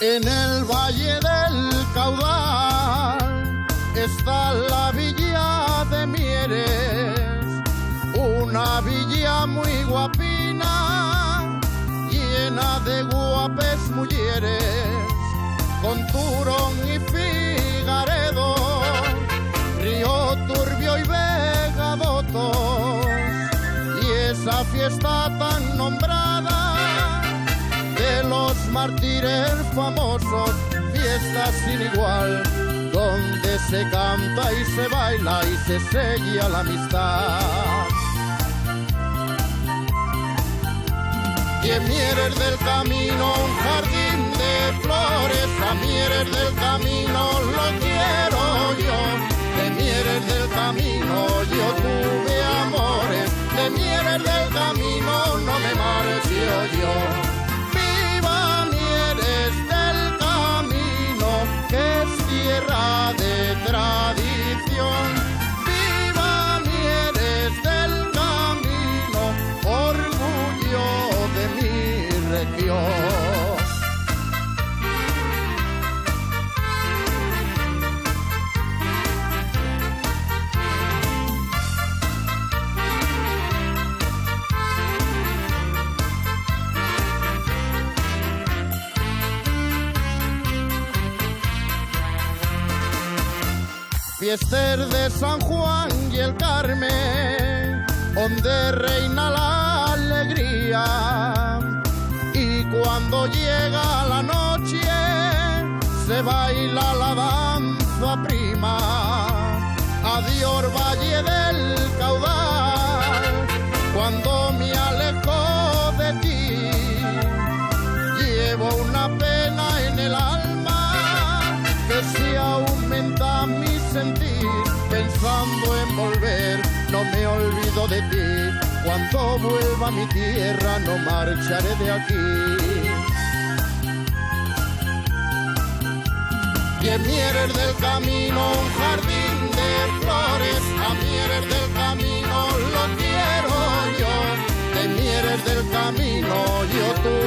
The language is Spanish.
En el Valle del Caudal está la villa de Mieres, una villa muy guapina, llena de guapes mujeres, con Turón y Figaredo, Río Turbio y Vegadotos, y esa fiesta tan nombrada de los mártires famosos, fiesta sin igual, donde se canta y se baila y se sella la amistad. Y en Mieres del Camino un jardín de flores, a Mieres del Camino lo quiero yo. De Mieres del Camino yo tuve amores, de Mieres del Camino no me marcho yo. Que es tierra de tradición, viva Mieres del Camino, orgullo de mi región. Fiester de San Juan y el Carmen, donde reina la alegría, y cuando llega la noche se baila la danza prima. Adiós Valle del Caudal, cuando me alejo de ti, llevo una pena en el alma que se aumenta mi sentir, pensando en volver, no me olvido de ti. Cuando vuelva a mi tierra no marcharé de aquí. Y en Mieres del Camino un jardín de flores, a Mieres del Camino lo quiero yo. De Mieres del Camino yo tuve